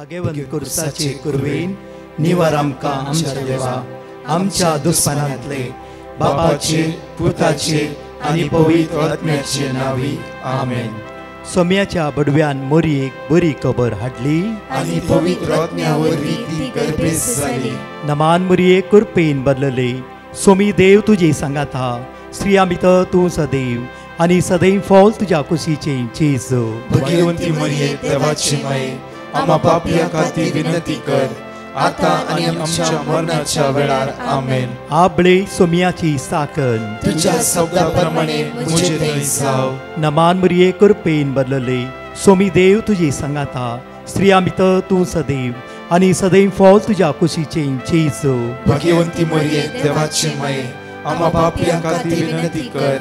भगवंत कुर्साचे कुरवेन निवार आमकां आमच्या देवा आमच्या दुस्मनांतले बापाचे पुताचे आनी पवित्र आत्म्याचे नावी आमेन. सोम्याच्या बडव्यान मोरयेक बरी खबर हाडली आनी पवित्र आत्म्या वरवीं ती गर्भेस जाली. नमान मोरये कुरपेन बदलले सोमी देव तुजे सांगात हा स्त्रिया भितर तूं सदैव आनी सदैव फॉल तुज्या कुशीचे चेज. भगवंती मरिये देवाची माये आम्हा पापियां खातीर विनंती कर आता आनी आमच्या मरणाच्या वेळार आमेन. आबळे सोम्याची साकन तुझ्या शब्दा प्रमाणे मुझे थंय जाव. नमान मोरये कुरपेन बदलले सोमी देव तुजे सांगात हा स्त्रिया भितर तूं सदैव आनी सदैव फॉल तुज्या कुशीचे चेज. भगवंती मरिये देवाची माये आम्हा पापियां खातीर विनंती कर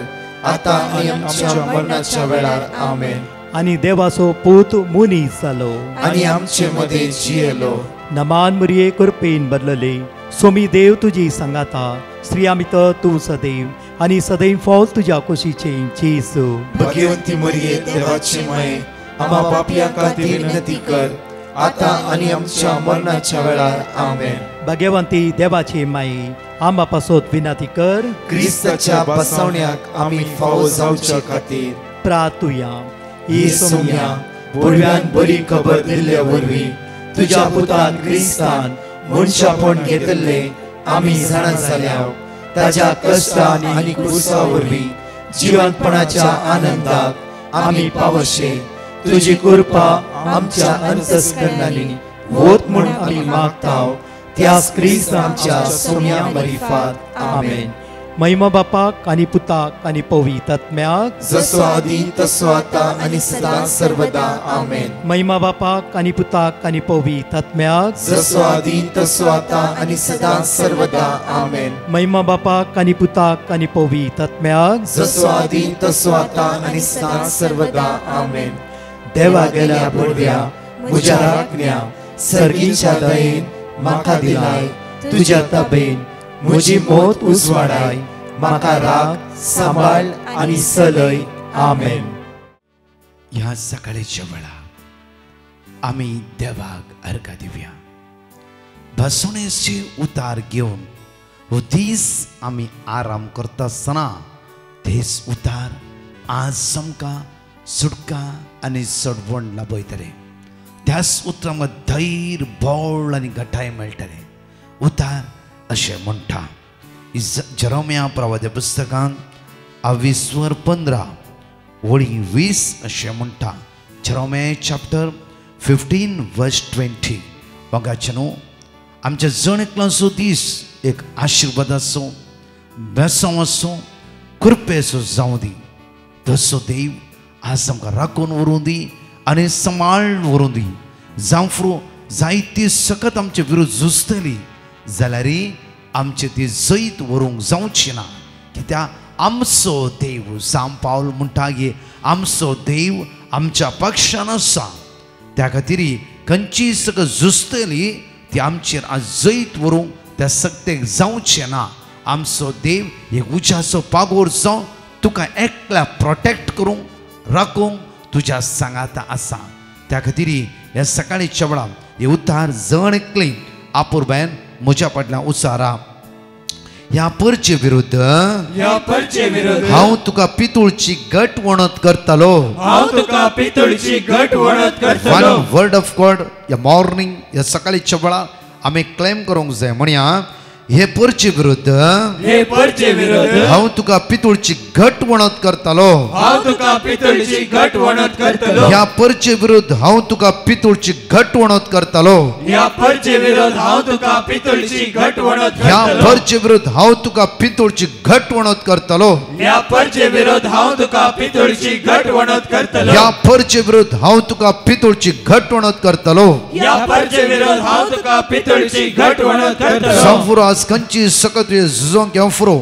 आता आनी आमच्या मरणाच्या वेळार आमेन. आनी देवाचो पूत मुनीस जालो आनी आमचे मदे जियेलो. नमान मोरये कुरपेन बदलले सोमी देव तुजी सांगात हा स्त्रिया भितर तूं सदैव आनी सदैव फॉल तुज्या कुशीचे चेज. भगवंती मरिये देवाची माये आम्हा पापियां खातीर विनंती कर आता आनी आमच्या मरणाच्या वेळार आमेन. भगवंती देवाचे माये आम्हा पासत विनंती कर क्रिस्ताच्या बसवण्याक आमी फावो जावच्या खातीर प्रार्थुया. ही सोम्या बडव्यान बरी खबर दिल्ल्या वरवीं तुज्या पुतान क्रिस्तान मनशापण घेतले आमी जाणा जाल्या ताज्या कश्टान आनी क्रुसा वरवीं जिवंतपणाच्या आनंदाक आमी पावशे. तुजी कृपा आमच्या अंतस्करणांनी होत म्हूण आमी मागताव त्याच क्रिस्त आमच्या सोम्या मरिफात आमेन. महिमा बापाक आनी पुताक आनी पवित्र आत्म्याक जसो आदी तसो आता आनी सदां सर्वदा आमेन. महिमा बापाक आनी पुताक आनी पवित्र आत्म्याक जसो आदी तसो आता आनी सदां सर्वदा आमेन. महिमा बापाक आनी पुताक आनी पवित्र आत्म्याक जसो आदी तसो आता आनी सदां सर्वदा आमेन. देवा गेल्या बडव्या म्हज्या राखण्या सर्गीच्या दयेन म्हाका दिलाय तुज्या तबेन म्हजी मोत उजवाडाय म्हाका राख सांबाळ आनी चलय आमेन. ह्या सकाळच्या वेळा आमी देवाक अर्घ दिवया. भसणेचे उतार घेवन हो दीस आमी आराम करता आसतना तेच उतार आज आमकां सुटका आनी सडवण लाभयतले. त्याच उतरांत धैर्य बळ आनी घटाय मेळटले. उतार अशें म्हणटा जेरेमिया प्रवाद्या पुस्तकांत 22:15 वळी 20 अशें म्हणटा. जेरेमिया चॅप्टर 15:20 बघाचे न्हू. आमच्या जणेकलांचो दीस एक आशिर्वादाचो बेसांव आसूं कृपेचो जावं दी. तसो देव आज आमकां राखून व्हरूं दी आनी सांबाळून व्हरूं दी. जावं जायती सकत आमचे विरुद्ध झुजतली जाल्यार आमचे ती जैत व्हरूंक जावची ना. कित्याक आमचो देव जावं पावल म्हणटा की आमचो देव आमच्या पक्षान आसा. त्या खातीर खंयची सकत झुजतली ती आमचेर आज जैत व्हरूंक त्या सक्तेक जावचें ना. आमचो देव एक उज्याचो पागोर जावन तुका एकल्या प्रोटेक्ट करूंक राखूंक तुज्या सांगाता आसा. त्या खातीर ह्या सकाळीच्या वेळार हे उद्धार जण एकली आपुरबायन म्हज्या फाटल्यान उचारा. ह्या परचे विरुद्ध हांव तुका पितूळची घट वणत करतलो. वन वर्ड ऑफ गॉड ह्या मॉर्निंग ह्या सकाळीच्या वेळार आमी क्लेम करूंक जाय. म्हणया हे परचे विरुद्ध हांव तुका पितूळची घट वणत करतलो. ह्या परचे विरुद्ध हांव तुका पितूळची घट वणत करतलो. ह्या परचे विरुद्ध हांव तुका पितूळची घट वणत करतलो. ह्या परचे विरुद्ध हांव तुका पितूळची घट वणत करतलो. खंयची सकत झुजोंक येवफ्रो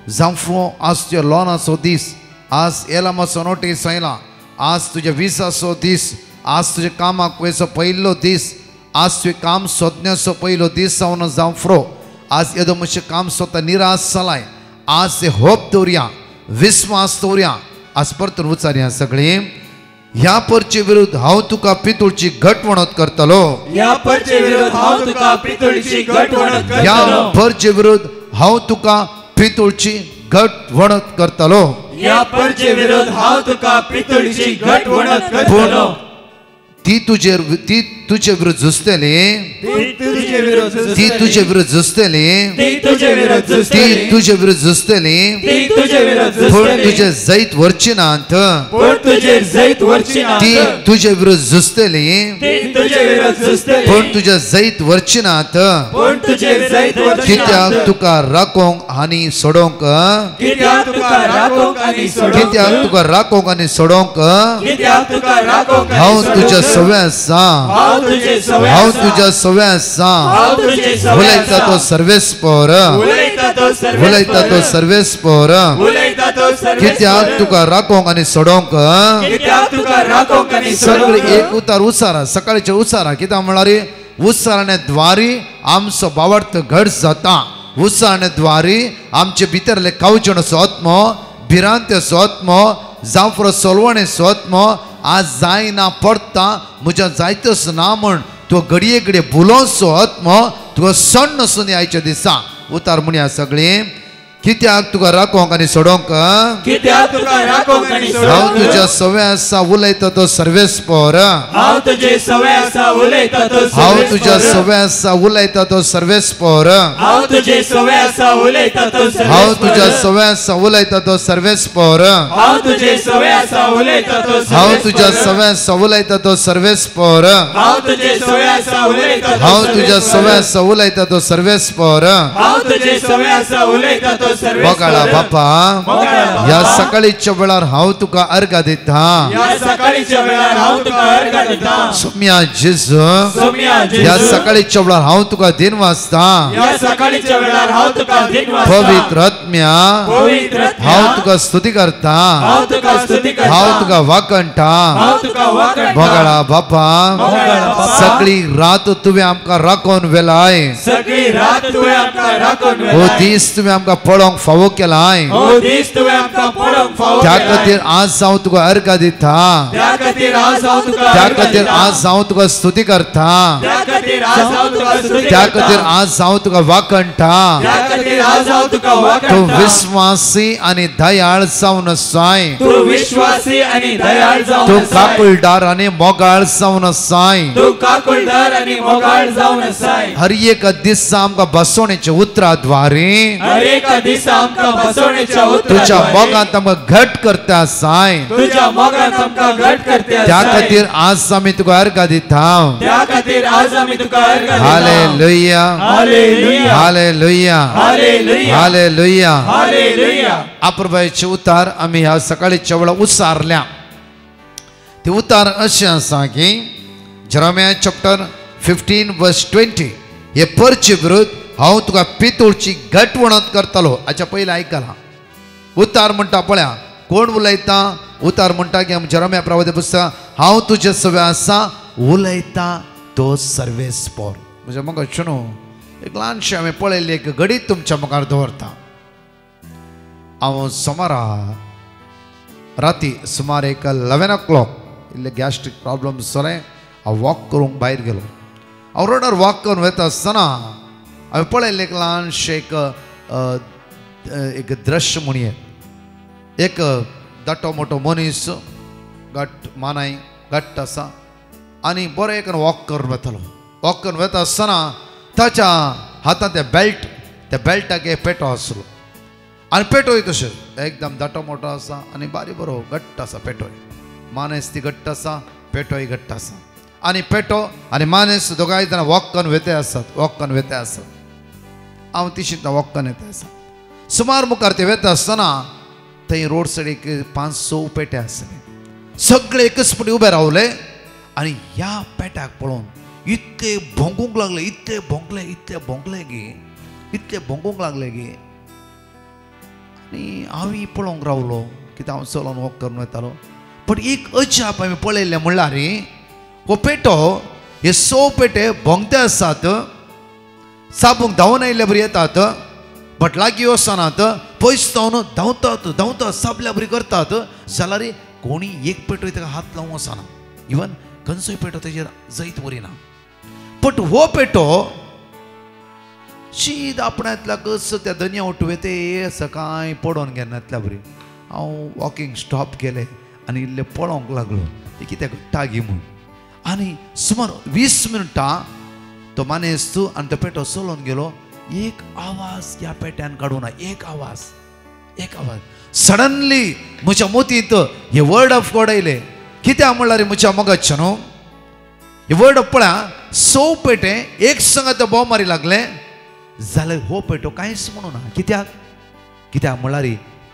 जावफ्रो आज तुज्या लॉनाचो दीस. आज एलामाचो नोटीस आयला. आज तुज्या विसाचो दीस. आज तुज्या कामाक वयचो पयलो दीस. आज तुवें काम सोदण्याचो पयलो दीस जावन जावफ्रो आज येदो मातशें काम सोदता निराश जालाय. आज ते होप दवरया विस्वास दवरया. आज परतून उचारया सगळीं ह्या परचे विरुद्ध हांव तुका पितूळची घटवणत करतलो या परचे विरोध हांव तुका पितळीची घटवणत ह्या करतलो परचे विरुद्ध हांव तुका पितूळची घटवणत करतलो या परचे विरोध हांव तुका पितळीची घटवणत करतलो ती तुझे विरुद्ध झुजतली ती तुझे विरोध ती तुझे विरुद्ध झुजतली ती तुझे विरोध ती तुझे विरुद्ध झुजतली ती तुझे विरोध पण तुझे जैत वरची नांत पण तुझे जैत वरची ती तुझे विरुद्ध झुजतली ती तुझे विरोध पण तुझे जैत वरची नांत पण तुझे जैत वरची कित्याक तुका राखोंक आनी सोडोंक कित्याक तुका राखोंक आनी सोडोंक कित्याक तुका राखोंक आनी सोडोंक कित्याक तुका राखोंक हांव तुझ्या सव्या आसा हांव तुझे सवय हांव तुझ्या सव्या आसा हांव तुझे सवय उलयता तो सर्वेस्पर उलयता तो सर्व उलयता तो सर्वेस्पर उलयता तो सर्व कित्याक तुका राखोंक आनी सोडोंक कित्याक तुका राखोंक आनी सगळे सोडोंक एक उतार उसारा सकाळच्या उसारा कित्याक म्हळ्यार उसारणे द्वारी आमचो बावडतो घट जाता उसारणे द्वारी आमचे भितरले कावचणचो आत्मो भिरांत्याचो आत्मो जावं फुरो सोलवणेचो आत्मो आज जायना पडटा म्हज्या जायतच ना म्हण तो घडये घडये बुलोसो आत्मो तुका सण नसून आयच्या दिसा उतार म्हणया सगळी कित्याक तुका राखोंक आनी सोडोंक कित्याक तुका राखोंक आनी हांव सोडोंक तुज्या सव्या आसा उलयता तो सर्वेस्पर हांव तुझे सवय आसा उलयता तो हांव तुज्या सर्वेस्पर सव्या आसा उलयता तो सर्वेस्पर हांव तुझे सवय आसा उलयता तो हांव तुज्या सर्वेस्पर सव्या आसा उलयता तो सर्वेस्पर हांव तुझे सवय आसा उलयता तो हांव तुज्या सर्वेस्पर सव्या आसा उलयता तो सर्वेस्पर हांव तुझे सवय आसा उलयता तो हांव तुज्या सव्या सर्वेस्पर आसा उलयता तो सर्वेस्पर हांव तुझे सवय आसा उलयता तो बगाळा सर्वेस्पर बापा ह्या सकाळीच्या वेळार हांव तुका अर्घ दिता या सकाळीच्या वेळार हांव तुका अर्घ दिता सोम्या जेजू सोम्या ह्या जेजू सकाळीच्या वेळार हांव तुका दिन वाजता या सकाळीच्या वेळार हांव तुका दिन वाजता पवित्र आत्म्या पवित्र आत्म्या हांव तुका स्तुती करता हांव तुका स्तुती करता हांव तुका वाकणटा हांव तुका वाकणटा बगाळा बापा बगाळा बापा सगळी रात तुवें आमकां राखोन वेलाय सगळी रात तुवें आमकां राखून हो वेलाय दीस तुवें आमकां पळोवंक फावो केलाय हो दीस तुवें आमकां पळोवंक फावो त्या केलाय. खातीर आज हांव तुका अर्घ दिता त्या खातीर आज हांव तुका त्या अर्घ खातीर दिता. आज हांव तुका स्तुती करता त्या खातीर आज हांव तुका स्तुती त्या करता. खातीर आज हांव तुका वाकणटा त्या खातीर आज हांव तुका तूं वाकणटा. विस्वासी आनी दयाळ जावन साय तूं विश्वासी आनी दयाळ जावन तूं आसाय. काकुळदार आनी मोगाळ जावन साय तूं काकुळदार आनी मोगाळ जावन आसाय. हर एक दिसा आमकां बसवणेचे उतराद्वारे हर एका दिसा आमकां बसवणेच्या तुझ्या उतराद्वारे मोगांत आमकां घट करता साय तुझ्या मोगांत आमकां घट करते त्या आसाय. खातीर आज आमी तुका अर्घ दिता त्या खातीर आज आमी तुका अर्घ दिता. Hallelujah hallelujah hallelujah hallelujah hallelujah hallelujah. अप्रभूचे उतार आमी ह्या सकाळीच्या वेळा उसारल्या ते उतार अशें आसा की जेरेमिया चॅप्टर 15 वर्स 20 हे परचे विरुद्ध हांव तुका पितूळची घटवणत करतलो. हाच्या पयलीं आयकलां उतार म्हणटा पळया कोण उलयता उतार म्हणटा की जेरेमिया प्रवादी पुस्तक हांव तुजे सवे आसा उलयता तो सर्वेस्पर. म्हणजे म्हाका शुनो एक ल्हानशें हांवें पळयल्ली एक घडीत तुमच्या मुखार दवरता. हांव सोमारा राती सुमार एक 11 o'clock इल्ले गॅस्ट्रीक प्रॉब्लम जालें हांव वॉक करूंक भायर गेलो. हांव रोडार वॉक करून वता आसतना हांवें पळयल्लें एक ल्हानशें एक दृश्य म्हणून एक दाटो मोठो मनीस घट मानाय घट्ट आसा आनी बरें एक वॉक करून वतालो. वॉक करून वता आसतना ताच्या हातांत त्या बेल्टाक एक पेटो आसलो आनी पेटोय तशें एकदम दाटो मोठो आसा आनी बारीक बरो घट्ट आसा पेटोय. मानेस ती घट्ट आसा पेटोय घट्ट आसा आनी पेटो आनी मानेस दोगांय जाणां वॉक करून वेते आसात. हांव ती चिंता वॉक करून येता आसा. सुमार मुखार ते वेता आसतना थंय रोड सायडीक 5-6 पेटे आसले. सगळे एकच पटी उबे रावले आनी ह्या पेट्याक पळोवन इतके भोंगूंक लागले इतले भोंगूंक लागले गे आनी हांव पळोवंक रावलो कित्याक हांव चलोन वॉक करून वतालो. पण एक अजाप हांवें पळयल्लें म्हणल्यार हो पेटो हे 6 पेटे भोंगते आसात सापूंक धांवन आयिल्ले बरी येतात बट लागीं वचनात पयस धांवन धांवतात सापल्या बरी करतात जाल्यार कोणी एक पेटो ताका हात लावूं वचना इवन खंयचोय पेटो तेजेर जैत वरिना बट हो पेटो शीद आपणांतल्या कस त्या दनया उठवे ते सकाळी पडोन गेल्ल्यातल्या बरी हांव वॉकिंग स्टॉप केलें आनी इल्लें पळोवंक लागलो ते कितें घडटा गी म्हूण आनी सुमार 20 मिनटां तो मानेस्तू आनी तो पेटो चलोवन गेलो एक आवाज ह्या पेट्यान काडूं ना एक आवाज सडनली म्हज्या मोतींत हे वर्ड ऑफ गॉड आयले कित्याक म्हणल्यार म्हज्या मोगाच्या न्हू हे वर्ड ऑफ पळया 6 पेटे एक संगत बोव मारी लागले जाल्यार हो पेटो कांयच म्हणू ना कित्याक म्हळ्यार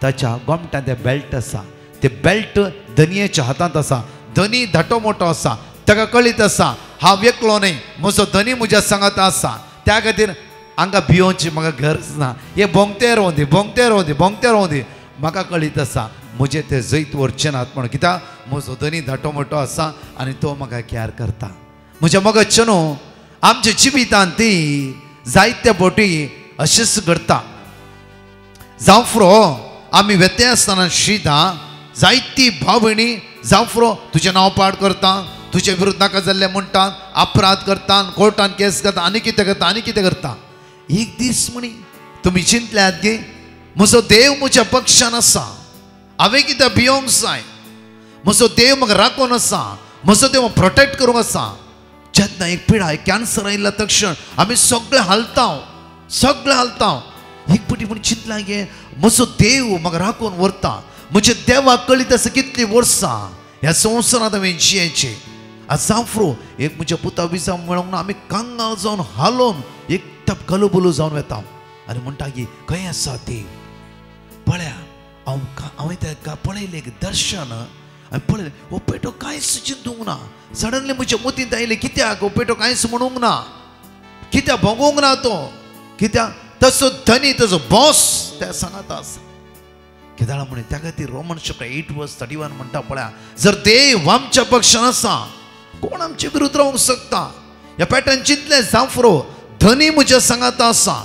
ताच्या गोमट्यान ते बेल्ट आसा ते बेल्ट धनयेच्या हातांत आसा धनी धाटो मोठो आसा ताका कळीत आसा हांव एकलो न्ही म्हजो धनी म्हज्या सांगात आसा त्या खातीर हांगा भियोवची म्हाका गरज ना हे बोंगते रावूं दी म्हाका कळीत आसा म्हजें तें जैत व्हरचें नात म्हण कित्याक म्हजो धनी धाटो मोठो आसा आनी तो म्हाका कॅर करता म्हज्या मोगाच्या न्हू आमच्या जिवितांत ती जायत्या फावटी अशेंच घडता जावं फुरो आमी वेते आसतना शिता जायती भाव भयणी जावं फुरो तुजें नांव पाड करता तुजे विरुद्ध नाका जाल्लें म्हणटात अपराध करतात कोर्टान केस करता आनी कितें करता एक दीस म्हणी तुमी चिंतल्यात गे म्हजो देव म्हज्या पक्षान आसा हांवें कित्याक भियोंक जाय म्हजो देव म्हाका राखून आसा म्हजो देव प्रोटेक्ट करूंक आसा जेन्ना एक पिडाय कॅन्सर आयिल्ल्या तक्षण आमी सगळे हालता एक पटी म्हण चिंतलां गे म्हजो देव म्हाका राखून व्हरता म्हज्या देवाक कळीत आसा कितलीं वर्सां ह्या संवसारांत हांवें जियेचें जावं फुरो एक म्हज्या पुता विजा मेळोंक ना आमी कांगाळ जावन हालोवन एक टप कलबुलू जावन वेता आनी म्हणटा की खंय आसा ती पळया हांवें ताका पळयलें एक दर्शन हांवें पळयलें हो पेटो कांयच चिंतूंक ना सडनली म्हज्या मतींत आयलें कित्याक हो पेटो कांयच म्हणूंक ना कित्याक भोगूंक ना तो कित्याक तसो धनी ताजो बॉस त्या सांगात आसा कित्याक म्हणे त्या खातीर रोमन चॅप्टर 8:31 म्हणटा पळया जर देव आमच्या पक्षान आसा कोण आमच्या विरुद्ध रावंक शकता ह्या पेट्यान चिंतलें जावं फुरो धनी म्हज्या सांगात आसा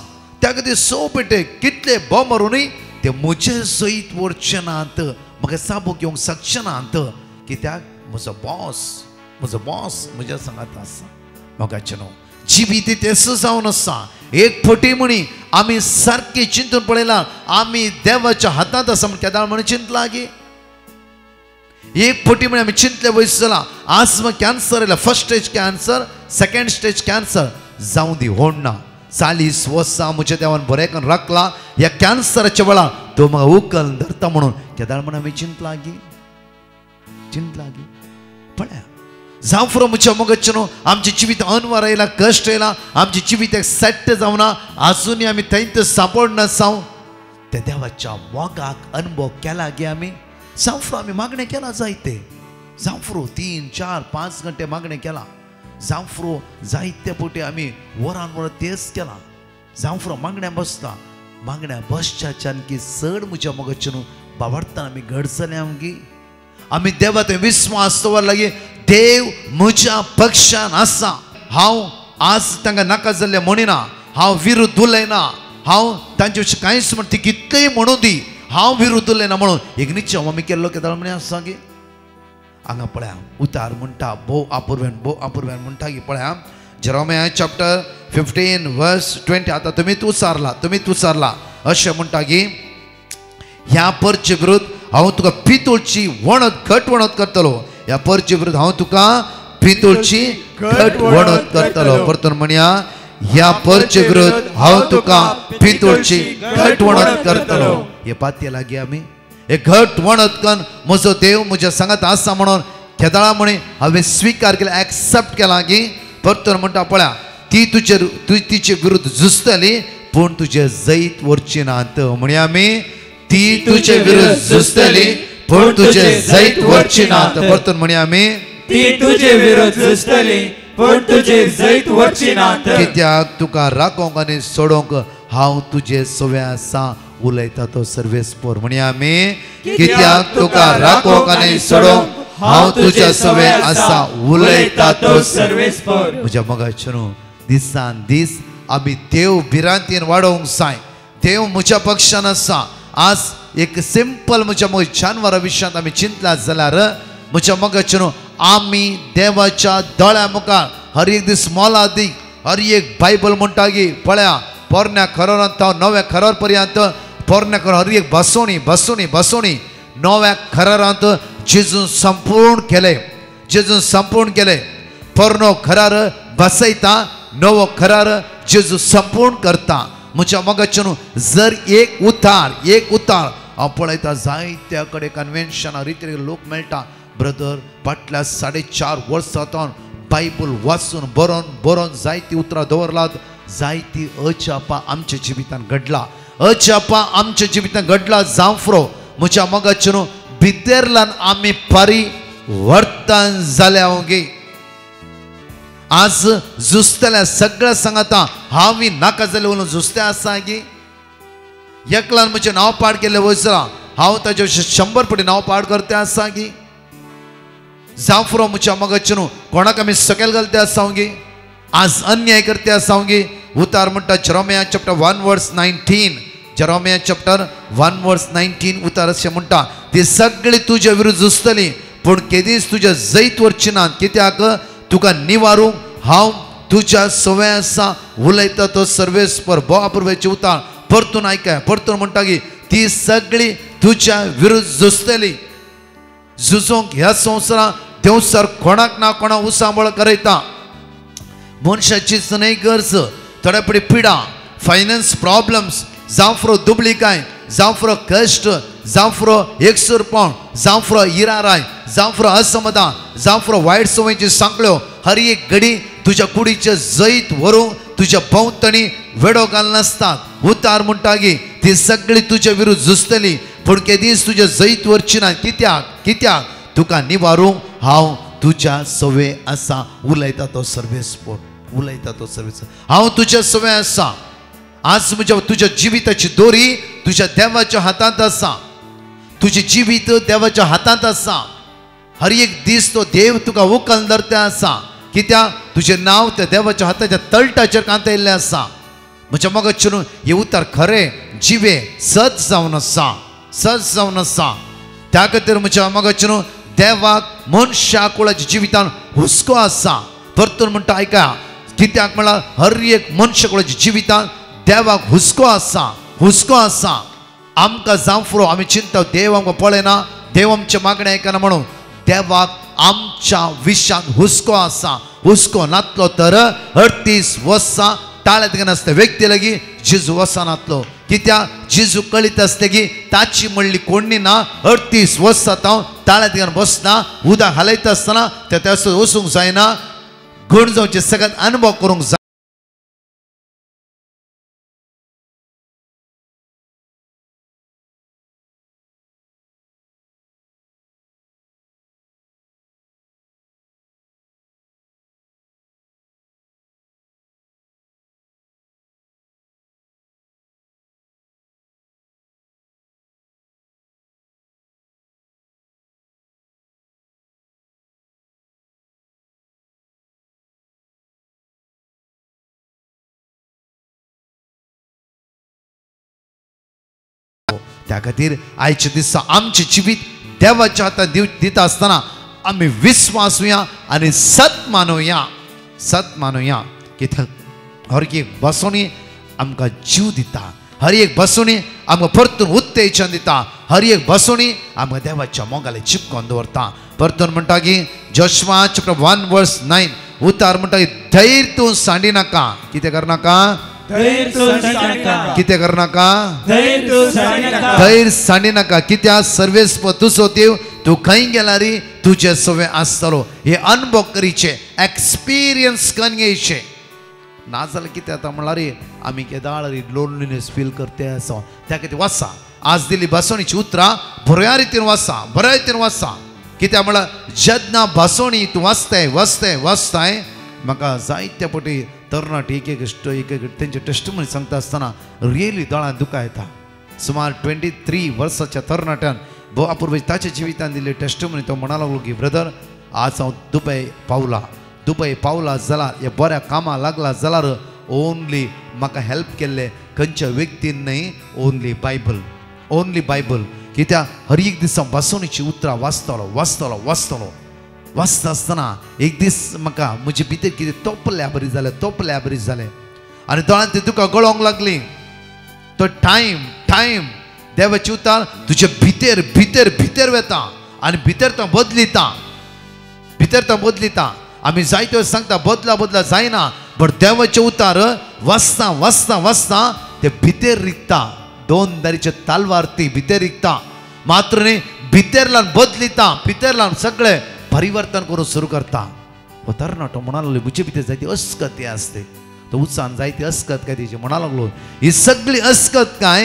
त्या खातीर 6 पेटे कितले बोव मारूनय ते म्हजे जैत व्हरचे नात म्हाका साबूक येवंक शकचे नात कित्याक म्हजो बॉस म्हज्या सांगात आसा मोगाचें न्हू जिवीत तेच जावन आसा एक फटी म्हणी आमी सारकी चिंतून पळयलां आमी देवाच्या हातांत आसा म्हण केदार म्हण चिंतलां गे एक फटी म्हणी आमी चिंतले वयस जालां आज कॅन्सर आयला first stage cancer second stage cancer जावं दी होडना 40 वर्सां म्हज्या देवान बरें करून राखला ह्या कॅन्सराच्या वेळार तो म्हाका उखल धरता म्हणून केदार म्हण आमी चिंतलां गे पळया जावं फुरो म्हज्या मोगाचें न्हू आमचें जिवीत अनवर आयला कश्ट आयला आमचें जिवीत एक सेट जावना आजुनूय आमी थंयच सांपडना जावं त्या देवाच्या मोगाक अनुभव केला गे आमी जावं फुरो आमी मागणें केलां जायते जावं फुरो 3, 4, 5 घंटे मागणें केलां जावं फुरो जायते फावटी आमी वरान वर तेच केलां जावं फुरो मागण्या बसच्याच्यान की चड म्हज्या मोगाचें न्हू बाबार्थान आमी घट जाले आमगे आमी देवा थंय विस्वास दवरला की देव म्हज्या पक्षान आसा हांव आज तांकां नाका जाल्लें म्हणिना हांव विरुद्ध उलयना हांव तांचे विशीं कांयच म्हण ती कितलेंय म्हणूं दी हांव विरुद्ध उलयना म्हणून एक निश्चय आमी केल्लो केदार म्हणे आसा गे हांगा पळया उतार म्हणटा भोव आपुरव्यान म्हणटा की पळया जेरोमिया चॅप्टर 15:20 आतां तुमीच उचारला अशें म्हणटा की ह्या परचे विरुद्ध हांव तुका पितूळची घट वणत करतलो ह्या परचे विरुद्ध हांव तुका पितूळची घट वणत करतलो परतून म्हणया ह्या परचे विरुद्ध हांव तुका पितूळची घट वणत करतलो हे पातये लागी आमी हे घट वणत करून म्हजो देव म्हज्या सांगात आसा म्हणून केदाळा म्हणे हांवें स्विकार केला एक्सेप्ट केला की परतून म्हणटा पळया ती तिचे विरुद्ध झुजतली पूण तुजे जैत व्हरची नात म्हणे आमी ती तुजे विरुद्ध झुजतली पूण तुजे जैत व्हरची नात परतून म्हणे आमी ती तुजे विरुद्ध झुजतली पूण तुजे जैत व्हरची नात कित्याक तुका राखोंक आनी सोडोंक हांव तुजे सवे आसा उलयता तो सर्वेस्पोर म्हणे आमी कित्याक तुका राखोंक आनी सोडोंक हांव तुजे सवे आसा उलयता तो सर्वेस्पोर म्हज्या मोगाचें न्हू दिसान दीस आमी देव भिरांतीन वाडोवंक जाय देव म्हज्या पक्षान आसा आज एक सिंपल म्हज्या मग जानवरा विशयांत आमी चिंतल्यात जाल्यार म्हज्या मगाच्यान आमी देवाच्या दोळ्या मुखार हर एक दीस मोला दी हर एक बायबल म्हणटा की पळया पोरण्या खरोरांत नव्या खरोर पर्यंत पोरण्या खरोर हर एक बसोणी बसोणी बसोणी नव्या खरारांत जेजून संपूर्ण केले जेजून संपूर्ण केले पोरनो खरार बसयता नवो खरार जेजू संपूर्ण करता म्हज्या मगाच्यान जर एक उतार हांव पळयता जायत्या कडेन कन्वेन्शना रिती लोक मेळटा ब्रदर फाटल्या 4.5 वर्सां बायबल वाचून बरोवन जायती उतरां दवरलात जायती अजापां आमच्या जिवितांत घडला अजापां आमच्या जिवितांत घडला जावफ्रो म्हज्या मगाच्यान भितरल्यान आमी पारी वर्तन जाल्या गे आज जुस्तल्या सगळ्या सांगता हांव नाका जालें उलोवन जुस्ते आसा गे एकल्यान म्हजें नांव पाड केलें वयसरा हांव ताचे 100 पटी नांव पाड करते आसा गे जावफ्रो म्हज्या मगाच्यान कोणाक आमी सकयल घालते आसा गे आज अन्याय करते आसा गे उतार म्हणटा जेरोमिया चॅप्टर 1 वर्स 19 जेरोमिया चॅप्टर 1 वर्स 19 उतार अशें म्हणटा ती सगळी तुज्या विरुद्ध झुजतली पूण केदीच तुज्या जैत वरची ना कित्याक तुका निवारूंक हांव तुज्या सवय आसा उलयता तो सर्वेस्पर बोवापुरवेचे उतार परतून आयकाय परतून म्हणटा की ती सगळी तुज्या विरुद्ध झुजतली झुजोंक ह्या संवसारांत देवसर कोणाक ना कोणा उसांबळ करयता मनशाचीच न्हय गरज थोडे पडी पिडा फायनान्स प्रॉब्लम्स जावफ्रो दुबळीकाय जावफ्रो कश्ट जावफ्रो एकसुरपण जावफ्रो इराराय जावफ्रो असमाधान जावफ्रो वायट संवयची सांकळ्यो हर एक घडी तुज्या कुडीचे जैत व्हरूंक तुज्या भोंवतणी वेडो घाल नासतात उतार म्हणटा की ती सगळी तुज्या विरुद्ध झुजतली पूण केदीच तुज्या जैत व्हरची ना कित्याक तुका निवारूंक हांव तुज्या सवय आसा उलयता तो सर्वेस्पर उलयता तो सर्वेस्पर हांव तुज्या सवय आसा आज तुझ्या जिविताची दोरी तुझ्या देवाच्या हातांत आसा तुझे जिवीत देवाच्या हातांत आसा हर एक दीस तो देव तुका उखल धरता आसा कित्याक तुझे नांव त्या देवाच्या हाताच्या तळटाचेर कांतयल्लें आसा म्हज्या मगाच्यान हे उतार खरें जिवे सच जावन आसा त्या खातीर म्हज्या मगाच्यान देवाक मनशा कुळाच्या जिवितांत हुस्को आसा परतून म्हणटा आयका कित्याक म्हळ्यार हर एक मनशा कुळाच्या जिवितांत देवाक हुस्को आसा आमकां जावफ्रो आमी चिंता देव आमकां पळयना देव आमचे मागणे आयकना म्हणून देवाक आमच्या विशयांत हुस्को नातलो तर 38 वर्सां ताळ्यात घेवन आसता व्यक्ती लागीं जेजू वचनातलो कित्याक जेजू कळीत आसता की ताची म्हणली कोणी ना 38 वर्सां हांव ताळ्यात घेवन बसना उदक हालयता आसतना त्या वचूंक जायना घण जावचे सगळ्यात अनुभव करूंक जाय त्या खातीर आयच्या दिसा आमचे जिवीत देवाच्या हातांत दिता आसतना आमी विस्वासूया आनी सत मानूया कित्याक हर एक बसोणी आमकां जीव दिता हर एक बसोणी आमकां परतून उत्तेजन दिता हर एक बसोणी आमकां देवाच्या मोगाले चिपकोन दवरता परतून म्हणटा की जोशुआ चॅप्टर 1 वर्स 9 उतार म्हणटा की धैर्य तूं सांडिनाका कितें करनाका कितें करनाका धैर्य सांडिनाका कित्याक सर्वेस्पर तुजो देव तूं खंय गेला रे तुजे सवय आसतलो हे अनुभव करीचे एक्सपिरियन्स करून घेवचे ना जाल्यार कितें जाता म्हणल्यार रे आमी केदाळ रे लोनलीनेस फील करते आसा त्या खातीर वचा आज दिल्ली बसोणीची उतरां बऱ्या रितीन वचा कित्याक म्हळ्यार जेन्ना बसोणी तूं वाचताय म्हाका जायत्या पटी तरणाटी एक तेंचे टेस्टमनी सांगता आसतना रियली दोळ्यांत दुकां येता सुमार 23 वर्साच्या तरणाट्यान बोवापुर्वे ताच्या जिवितान दिल्ली टेस्टमनी तो म्हणा लागलो की ब्रदर आज हांव दुबय पावला जाल्यार हे बऱ्या कामां लागला जाल्यार ओन्ली म्हाका हेल्प केल्ले खंयच्या व्यक्तीन न्हय ओन्ली बायबल ओनली बायबल कित्याक हर एक दिसा वाचोवणीची उतरां वाचतलो वाचता आसतना एक दीस म्हाका म्हजे भितर कितें तोपल्या बरी जालें आनी दोळ्यांत ती तुका गळोंक लागली तो टायम देवाची उतार तुजे भितर वेता आनी भितर तो बदलिता आमी जायत्यो सांगता बदला जायना बट देवाचे उतार वाचता ते भितर रिगता दोन दारीचे तालवार ती भितर रिगता मात्र न्ही भितर लावन बदलिता भितर लावन सगळे परिवर्तन करून सुरू करता हो तरणाटो म्हणा लागलो म्हजे भितर जायती अस्कत आसते तो उत्सान जायती अस्कत काय तेजी म्हणा लागलो ही सगळी अस्कत काय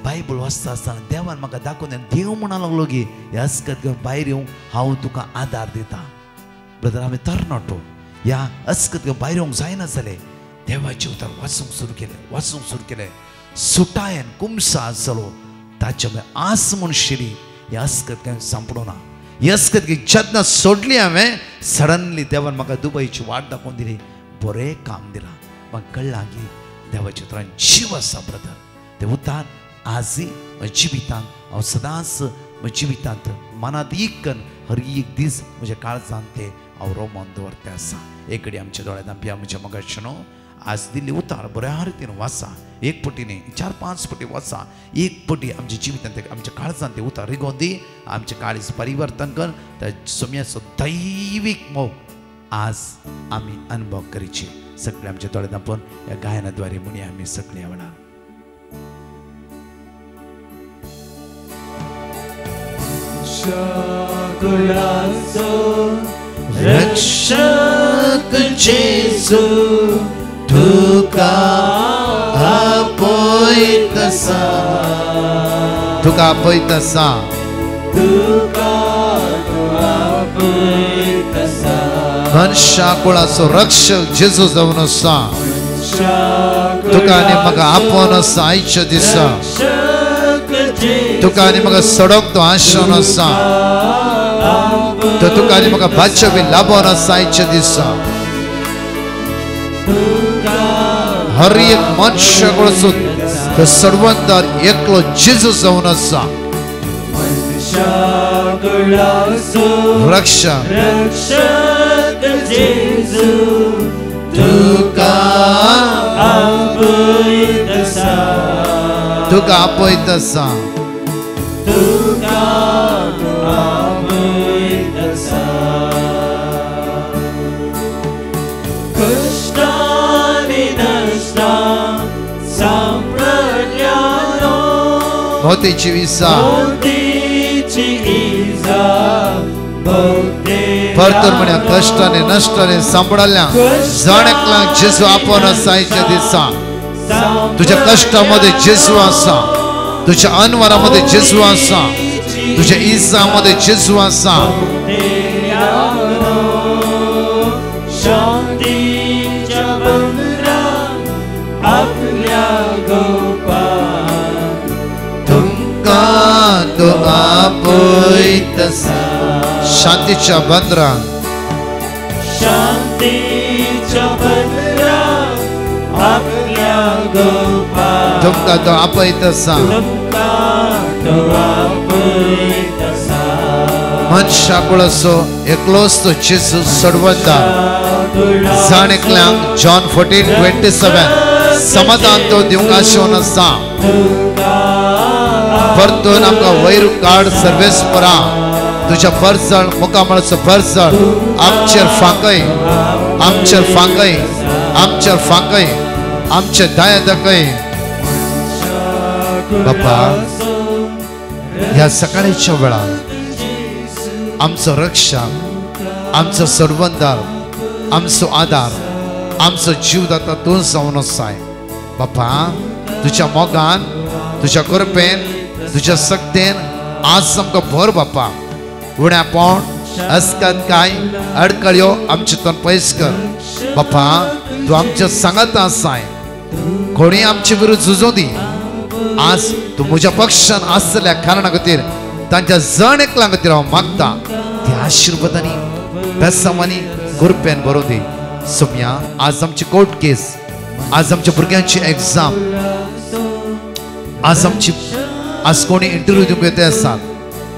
बायबल वाचता आसतना देवान म्हाका दाखोवन देव म्हणा लागलो की हे अस्कत घेवन भायर येवंक हांव तुका आदार दिता ब्रदर आमी तरणाटो ह्या अस्कत घेवन भायर येवंक जायना जालें देवाचे उतार वाचूंक सुरू केलें सुटायन कुमसा आसलो ताचे आस म्हणशिरी ही अस्कत घेवन सांपडो ना ही अस्कत घेवन जेन्ना सोडली हांवें सडनली देवान म्हाका दुबईची वाट दाखोवन दिली बरें काम दिलां म्हाका कळ्ळां की देवाच्या उतरान जीव आसा ब्रदर ते उतार आजय म्हज्या जिवितांत हांव सदांच म्हज्या जिवितांत मनांत इकन हर एक दीस म्हज्या काळजांत ते हांव रोमोन दवरते आसा एक घडी आमच्या दोळ्यांत आमच्या म्हज्या मोगाचें आज दिल्ली उतार बऱ्या रितीन वाचा एक पटी न्ही 4-5 पटी वाचा एक पटी आमच्या जिवितांत आमच्या काळजांत ते उतार रिगोवन दी आमचे काळीज परिवर्तन कर त्या सोम्याचो दैवीक मोग आज आमी अनुभव करीचे सगळे आमच्या दोळ्यांत आपण ह्या गायनाद्वारे म्हणून आमी सगळे ह्या वेळार रक्षक जेसू तुका आपयतसा मनशा कुळाचो रक्षक जेजू जावन आसा तुका आनी म्हाका आपोवन आसा आयच्या दिसा तुका आनी म्हाका सोडोंक तो आशेवन आसा तो तुका आनी म्हाका भाज्यो बी लाभोवन आसा आयच्या दिसा हर एक मनशा कुळाचो तो सडवंदार एकलो जेजू जावन आसा रक्षक जेजू तुका आपयतसा मोतीची विसा परतूर म्हण्या कष्टाने नष्टाने सांपडल्या जाणेकल्यांक जेजू आपोवन आसा आयच्या दिसा तुझ्या कष्टामध्ये जेजू आसा तुझ्या अनवरामध्ये जेजू आसा तुझ्या इजामध्ये जेजू आसा तो आपयतसा शांतीच्या बंदरान तुमका तो आपयतसा मनशा कुळाचो एकलोच तो जेजू सोडवंदार जाणेकल्यांक जॉन 14:27 समाधान तो दिवंक आशेवन आसा परतून आमकां वयर काड सर्वेस्परा तुझ्या परजळ मुखामळाचो परजळ आमचेर फांकय आमचे दाया दाखय बापा ह्या सकाळीच्या वेळार आमचो रक्षक आमचो सोडवंदार आमचो आदार आमचो जीवदाता तूं जावन आसाय बापा तुझ्या मोगान तुझ्या कृपेन तुझ्या सक्तेन आज आमकां भर बापा उण्यापण अस्कत काय अडकळ्यो आमचेतून पयस कर बापा तूं आमच्या सांगात आसाय कोणी आमचे विरुद्ध झुजो दी आज तूं म्हज्या पक्षान आसल्या कारणा खातीर तांच्या जण एकल्या खातीर हांव मागता त्या आशिर्वादांनी बेसांवांनी कृपेन बरोवन दी सोम्या आज आमची कोर्ट केस आज आमच्या भुरग्यांची एग्जाम आज कोणी इंटरव्यू दिवंक येते असतात,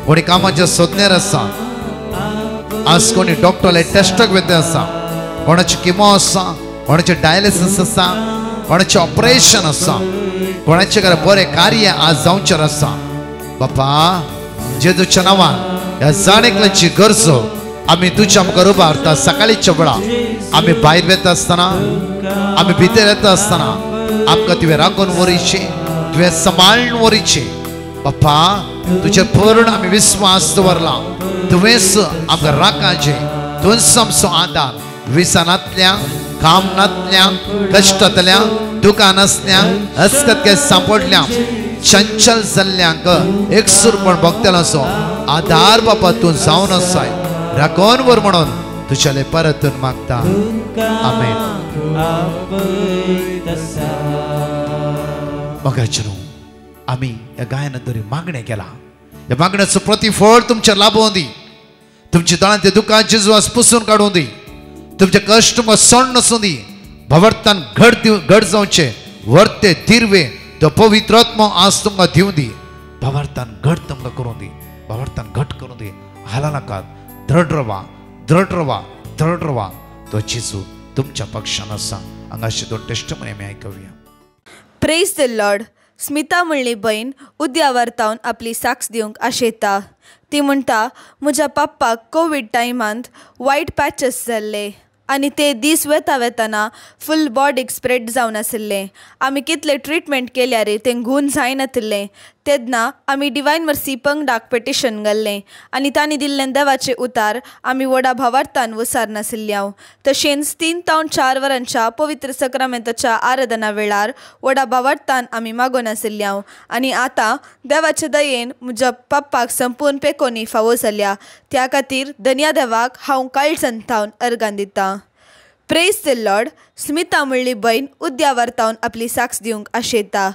कोणी कामाच्या सोदण्यार आसा, आज कोणी डॉक्टरले टेस्टाक वेते आसा, कोणाची किमो आसा, कोणाचे डायलिसिस आसा, कोणाचे ऑपरेशन आसा, कोणाचे घरा बरे कार्य आज जावचें आसा. बापा जेजूच्या नांवान ह्या जाणेकल्याची गरज आमी तुज्या मुखार उबारता. सकाळीच्या वेळा आमी भायर वेता आसतना, आमी भितर येता आसतना आमकां तुवें राखून व्हरचें, तुवें सांबाळून व्हरचें. बापा तुजे पूर्ण आमी विस्वास दवरला. तुवेंच आमकां राखाचें, तुवेंच आमचो आदार. विसनांतल्या, कामनांतल्या, कश्टांतल्या, दुकान आसल्या, अस्कतके सांपडल्या, चंचल जाल्ल्यांक एकसूरपण भोगतलाचो आदार बापा तूं जावन आसाय. राखून व्हर म्हणून तुज्याले परतून मागता. आमेन. मोगाचेर आमी ह्या गायनाद्वारे मागणें केला. ह्या मागण्याचो प्रतिफळ तुमच्या लाभों दी. तुमच्या दोळ्यांतले दुकां जेजू आज पुसून काडून दी. तुमचे कश्ट सण नसून दी. भवर्तान घड जावचे वर्ते तिरवे तो पवित्र आत्मा आज तुमकां दिवं दी. भवर्तान घट तुमकां करून दी. भवर्तान घट करून दी. हाला नाकात. दृढ रवा, दृढ रवा, दृढ रवा. तो जेजू तुमच्या पक्षान आसा. हांगाचे दोन टेस्टमनी आमी आयकूया. Praise the lord. स्मिता म्हणली बहीण उद्यावर तावन आपली साक्ष दिवंक आशेता. ती म्हणटा म्हज्या पप्पाक कोविड टायमांत वायट पॅचेस जाल्ले आनी ते दीस वेताना फूल बॉडीक स्प्रेड जावन आशिल्लें. आमी कितले ट्रिटमेंट केल्यार तें घून जायनातिल्लें. तेन्ना आमी डिवायन मर्सी पंगडाक पेटिशन घाल्लें आनी तांणी दिल्लें देवाचें उतार आमी व्हडा भावार्थान वसार नाशिल्ल्या. तशेंच 3 ते 4 वरांच्या पवित्र सक्रामेंताच्या आराधना वेळार व्हडा भावार्थान आमी मागोन आशिल्ल्या. आनी आतां देवाचे दयेन म्हज्या पप्पाक संपूर्ण पेकोनी फावो जाल्या. त्या खातीर धन्या देवाक हांव काळजांतावन अर्गां दितां. Praise the lord. स्मिता म्हणली बहीण उद्यावर तावन आपली साक्ष दिवंक आशेता.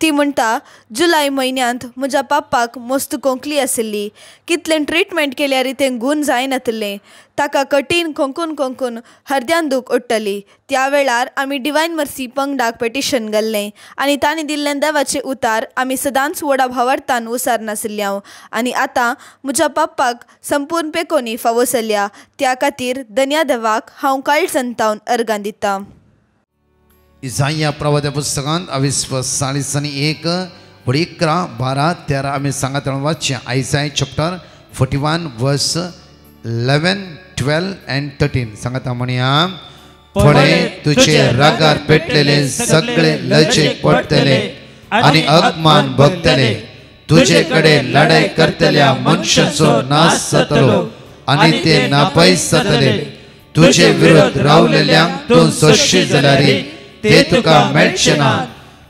ती म्हणटा जुलय म्हयन्यांत म्हज्या पप्पाक मस्त खोंकली आशिल्ली. कितलें ट्रिटमेंट केल्यार तें गूण जायनातिल्लें. ताका कठीण खोंकून हरद्यान दूख उठ्ठली. त्या वेळार आमी डिवायन मर्सी पंगडाक पेटिशन घाल्लें आनी तांणी दिल्लें देवाचें उतार आमी सदांच व्हडा भावार्थान वसार नाशिल्ल्या. आनी आतां म्हज्या पप्पाक संपूर्ण पेकोनी फावो जाल्या. त्या खातीर धन्या देवाक हांव काळजांतावन अर्गां दितां. इसाया प्रवाद्या पुस्तकांत 22:40 1 11 12 13 आमी सांगत वाचया. आयसाय चॅप्टर 41 वर्स 11 12 and 13 सांगता म्हणया. फळे तुझे रागार पेटलेले सगळे लजे पडतले आनी अगमान भोगतले. तुझे कडेन लढाई करतल्या मनशाचो नाश जातलो आनी ते नापयस जातले. तुझे विरोध रावलेल्यांक तूं सोडशी जाल्यार ते तुका मेळचे ना.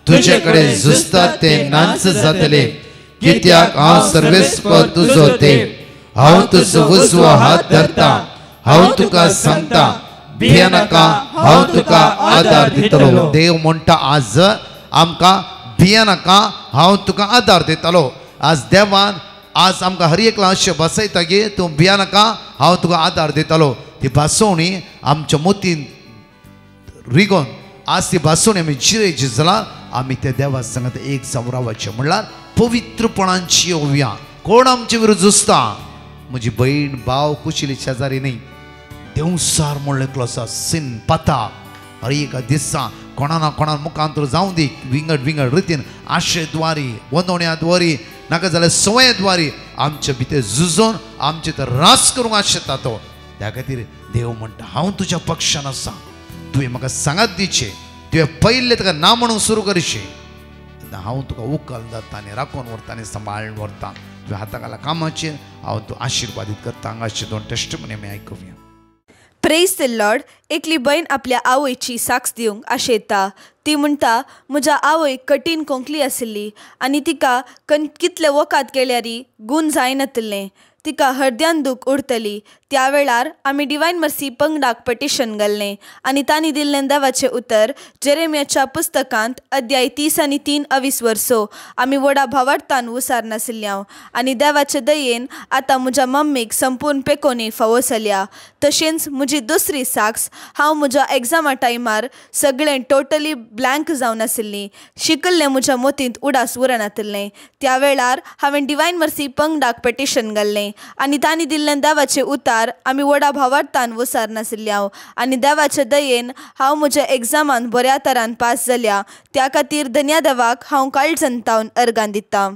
तुझे कडेन झुजतात ते नांच जातले. कित्याक हांव सर्वेस्पर तुजो देव. हांव तुजो उजवो हात धरता. हांव तुका सांगता भिये नाका, हांव तुका आदार दितलो. देव म्हणटा आज आमकां भिये नाका, हांव तुका आदार दितलो. आज देवान आज आमकां हर एकला अशें बसयता गे तूं भिये नाका, हांव तुका आदार दितलो. ती भासवणी आमच्या मोतीन रिगोन आज ती भासवणी आमी जिरेची जाला. आमी त्या देवा सांगता एक जावरावाचें म्हणल्यार पवित्रपणांची ओव्या. कोण आमचे विरुद्ध झुजता? म्हजी बहीण भाव कुशिली शेजारी न्ही. देवसार म्हणलें आसा सिन पाता हर एका दिसा कोणा ना कोणा मुखांतर जावं दी. विंगड रितीन आशेद्वारी वंदवण्याद्वारी नाका जाल्यार संवयद्वारी आमचे भितर झुजोन आमचे तर रास करूंक आशेता तो. त्या खातीर देव म्हणटा हांव तुज्या पक्षान आसा. तुवें म्हाका सांगात दिचे. तुवें पयले ताका ना म्हणून सुरू करचें. हांव तुका उखल जाता आनी राखून व्हरता आनी सांबाळून व्हरता. तुवें हाताक घाला कामाचेर हांव तूं आशिर्वादीत करता. हांगाचे दोन टेस्टमनी आमी आयकुया. Praise the Lord. एकली बहीण आपल्या आवयची साक्ष दिवंक आशेता. ती म्हणटा म्हज्या आवयक कठीण खोंकली आशिल्ली आनी तिका कितले वकात केल्यार गूण जायनातिल्लें. तिका हृदयान दूख उरतली त्या वेळार आमी डिवायन मर्सी पंगडाक पटिशन घाल्लें आनी तांणी दिल्लें देवाचें उतर जेरेमियाच्या पुस्तकांत अध्याय 30 आनी 3 वर्सो आमी व्हडा भावार्थान उसार नाशिल्ल्या आनी देवाचे दयेन आतां म्हज्या मम्मीक संपूर्ण पेकोनी फावो जाल्या. तशेंच म्हजी दुसरी साक्स, हांव म्हज्या एग्जामा टायमार सगळें टोटली ब्लँक जावन आशिल्लीं. शिकल्लें म्हज्या मोतींत उडास उरनातलें. त्या वेळार हांवें डिवायन मर्सी पंगडाक पटिशन घाल्लें आनी तांणी दिल्लें देवाचें उतर आमी व्हडा भावार्थान वसार नाशिल्ल्या आनी देवाचे दयेन हांव म्हज्या एग्जामान बऱ्या तरान पास जाल्या. त्या खातीर धन्य देवाक हांव काळजंतावन अर्गां दितां.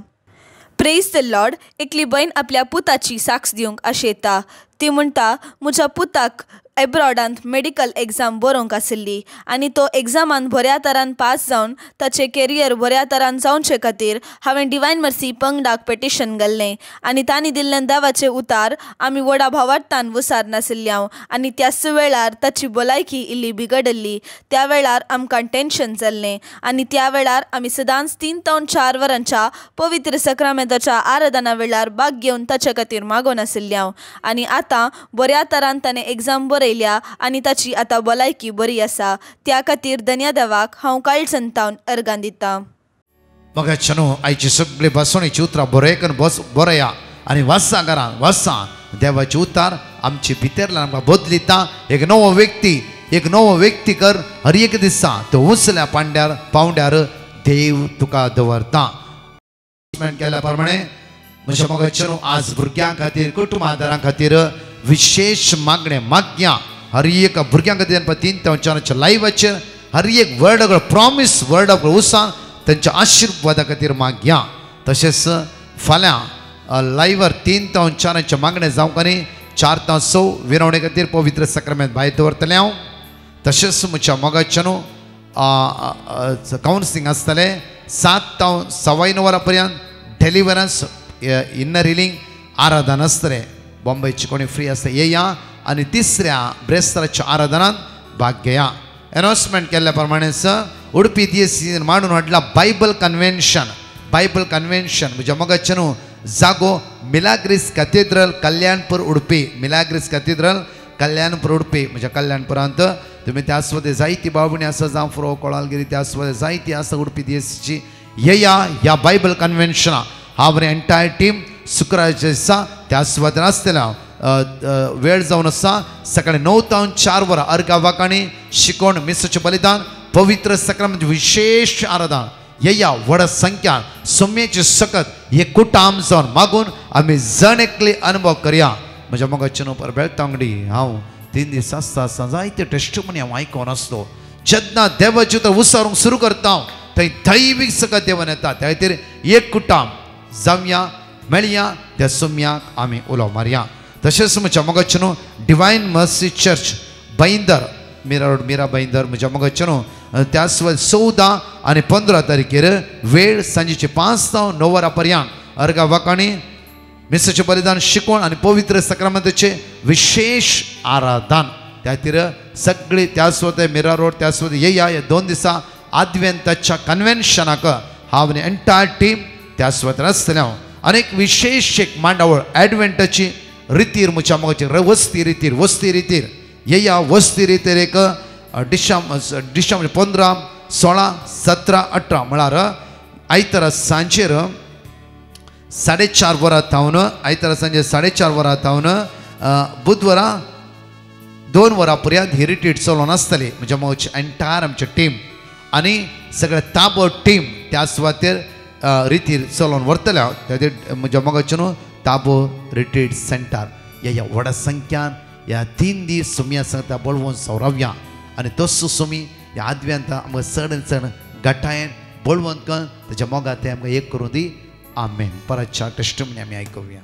Praise the Lord. एकली भयण आपल्या पुताची साक्स दिवंक आशेता. ती म्हणटा, म्हज्या पुताक एब्रॉडांत मेडिकल एग्जाम बरोवंक आशिल्ली आनी तो एग्जामान बऱ्या तरान पास जावन ताचें कॅरियर बऱ्या तरान जावचे खातीर हांवें डिवायन मर्सी पंगडाक पटिशन घाल्लें आनी तांणी दिल्लें देवाचें उतर आमी व्हडा भावार्थान वसार नाशिल्ल्या आनी त्याच वेळार ताची भलायकी इल्ली बिगडल्ली. त्या वेळार आमकां टेन्शन जाल्लें आनी त्या वेळार आमी सदांच 3 ते 4 वरांच्या पवित्र सक्रामेंताच्या आराधना वेळार भाग घेवन ताचे खातीर मागोन आशिल्ल्या आनी आतां बऱ्या तरान ताणें एग्जाम बरयल्या आनी ताची आतां भलायकी बरी आसा. त्या खातीर धन्य देवाक हांव काळजंतावन अर्गां दितां. मग चनू आयची सगळी बसवणीची उतरां बरयकन बरया आनी वाचा घरान वाचा. देवाची उतार आमची भितरल्यान आमकां बदलिता. एक नवो व्यक्ती कर. हर एक दिसा तो उसल्या पावंड्यार देव तुका दवरता. केल्या प्रमाणे म्हणजे मग चनू आज भुरग्यां खातीर कुटुंबादारां खातीर विशेष मागण्या हर एक भुरग्यां खातीर 3 ते 4 लायव्हाचेर हर एक वर्ड प्रॉमिस वर्ड उसान त्यांच्या आशीर्वादा खातीर मागया. तशेंच फाल्यां लायव्हर 3 ते 4 मागणे जावंक आनी 4 ते 6 विरवणे खातीर पवित्र सक्रामेंत भायर दवरतले हांव. तशेंच म्हज्या मोगाच्या न्हू कावन्सिलींग आसतलें 7 ते 9:15 वरां पर्यंत. डेलिव्हरन्स इन्नर हिलिंग आराधना आसतलें. बॉम्बेची कोणी फ्री आसता येया आनी तिसऱ्या ब्रेस्ताराच्या आराधनांत भाग घेया. अनाउन्समेंट केल्ल्या प्रमाणेच उडपी DSC मांडून हाडला बायबल कन्वेन्शन म्हज्या मोगाचें न्हू जागो मिलाग्रीस कॅथेड्रल कल्याणपूर उडपी. मिलाग्रीस कॅथेड्रल कल्याणपूर उडपी. म्हज्या कल्याणपुरांत तुमी त्या आसवते जायती बाबणी आसा जावं फुरो कोळालगिरी त्या आसवते जायती आसा उडपी DSCची. येया ह्या बायबल कन्वेन्शना. हांव बरें एंटायर टीम शुक्राराच्या दिसा त्या आसवतान आसतलें. वेळ जावन आसा सकाळी 9 ते 4 वरां अर्घा वाकाणी शिकोण मिसाचें बलिदान पवित्र सक्रामेंत विशेष आराधना. येया व्हड संख्यान सोम्याची सकत हे कुटाम जावन मागून आमी जण एकली अनुभव करया. म्हज्या मोगाचें न्हू परबेळटा वांगडी हांव 3 दीस आसता जायते टेस्टिमोनी हांव आयकोन आसलो. जेन्ना देवाची उतर उसारूंक सुरू करता थंय दैवीक सकत देवान येता. त्या खातीर एक कुटाम जावया मेळया त्या सोम्याक आमी उलो मारया. तशेंच म्हज्या मोगाचें न्हू डिवायन मर्सी चर्च बैंदर मिरा रोड मिरा बैंदर म्हज्या मोगाचें न्हू त्या 14 आनी 15 तारखेर वेळ सांजेची 5 ते 9 वरां पर्यंत अर्घा वाकाणी मिसाचें बलिदान शिकोण आनी पवित्र सक्रामेंताचें विशेष आराधन. त्या खातीर सगळीं त्या स्वते मिरा रोड त्या स्वते येया. हे 2 दिसा आद्वेंताच्या कन्वेन्शनाक हांव आनी एंटायर टीम त्या स्वतान आसतलें. अनेक विशेष एक मांडावळ एडवेंटाची रितीर म्हज्या मोगाचेर वस्ती रितीर येया. वस्ती रितीर एक डिसेंबर 15, 16, 17, 18 म्हळ्यार आयतारा सांजेर 4:30 वरां थावन आयतारा सांजे 4:30 वरां थावन बुधवारा 2 वरां पर्यंत ही रिट्रीट चलोवन आसतली. म्हज्या मोगाची एंटायर आमची टीम आनी सगळे ताबो टीम त्या सुवातेर रितीर चलोवन व्हरतले. त्या म्हज्या मोगाचें न्हू ताबो रिट्रीट सेंटर. ह्या व्हडा संख्यान ह्या 3 दीस सोमी आसा त्या बळवून सौरव्या आनी तसो सोमी ह्या आद्वेंत आमकां चड गटायेन बळवंत करून ताच्या मोगा ते आमकां एक करूं दी. आमेन. परतच्या टेस्टिमोनी आमी आयकुया.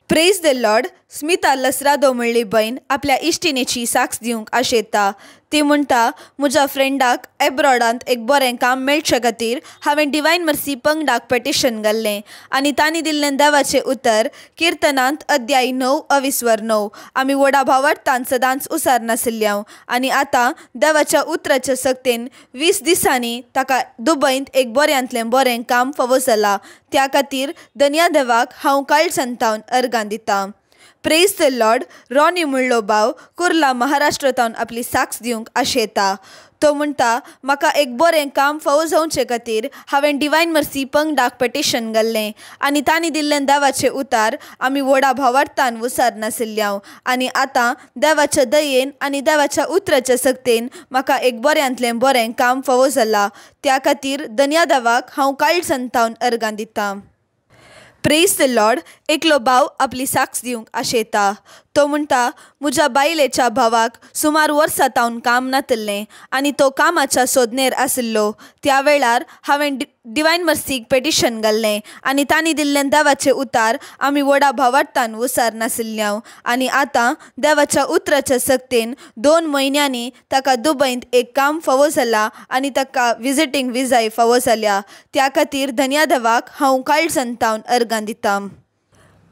Praise the lord. Smita Lasrado म्हणली भयण आपल्या इश्टिणेची साक्स दिवंक आशेता. ती म्हणटा, म्हज्या फ्रेंडाक एब्रॉडांत एक बरें काम मेळचे खातीर हांवें डिवायन मर्सी पंगडाक पटिशन घाल्लें आनी तांणी दिल्लें देवाचें उतर किर्तनांत अध्याय 9:9. आमी व्हडा भावार्थान सदांच उसार नाशिल्ल्या आनी आतां देवाच्या उतराच्या सक्तीन 20 दिसांनी ताका दुबयंत एक बऱ्यांतलें बरें काम फावो जालां. त्या खातीर धन्य देवाक हांव काळजंतावन अर्गां दितां. Praise the Lord. रॉनी म्हणलो भाव कुर्ला महाराष्ट्रांतल्यान आपली साक्ष दिवंक आशेता. तो म्हणटा, म्हाका एक बरें काम फावो जावचे खातीर हांवें डिवायन मर्सी पंगडाक पेटिशन घाल्लें आनी तांणी दिल्लें देवाचें उतार आमी व्हडा भावार्थान वसार नाशिल्ल्या. आनी आतां देवाच्या दयेन आनी देवाच्या उतराच्या सक्तेन म्हाका एक बऱ्यांतलें बरें काम फावो जालां. त्या खातीर धन्यदेवाक हांव काळजांतावन अर्गां दितां. Praise the Lord. एकलो भाव आपली साक्ष दिवंक आशेता. तो म्हणटा, म्हज्या बायलेच्या भावाक सुमार वर्सां तावन काम नातल्लें आनी तो कामाच्या सोदनेर आशिल्लो. त्या वेळार हांवें डिवायन मर्सीक पेटिशन घाल्लें आनी तांणी दिल्लें देवाचें उतार आमी व्हडा भावार्थान वसार नाशिल्ल्या. आनी आतां देवाच्या उतराच्या सक्तेन 2 म्हयन्यांनी ताका दुबयंत एक काम फावो जालां आनी ताका विजिटींग विजाय फावो जाल्या. त्या खातीर धन्यदेवाक हांव काळजांतावन अर्गां दितां.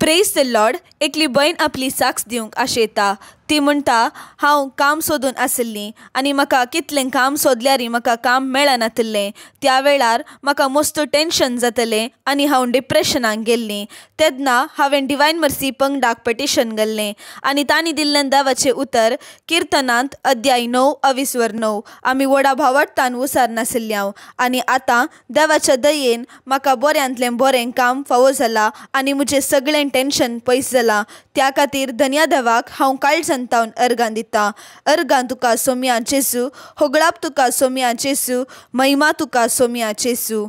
Praise the Lord. एकली भयण आपली साक्ष दिवंक आशेता. ती म्हणटा, हांव काम सोदून आशिल्लीं आनी म्हाका कितलें काम सोदल्यार म्हाका काम मेळनातलें. त्या वेळार म्हाका मस्त टेन्शन जातलें आनी हांव डिप्रेशनाक गेल्लीं. तेन्ना हांवें डिवायन मर्सी पंगडाक पेटिशन घाल्लें आनी तांणी दिल्लें देवाचें उतर किर्तनांत अध्याय 9:20-9 आमी व्हडा भावार्थान वसार नाशिल्ल्या. आनी आतां देवाच्या दयेन म्हाका बऱ्यांतलें बरें काम फावो जालां आनी म्हजें सगळें टेन्शन पयस जालां. त्या खातीर धन्यदेवाक हांव काळजांतावन अर्गां दितां. अर्गां तुका सोम्या जेसू, होगळाप तुका सोम्या जेसू, महिमा तुका सोम्या जेसू.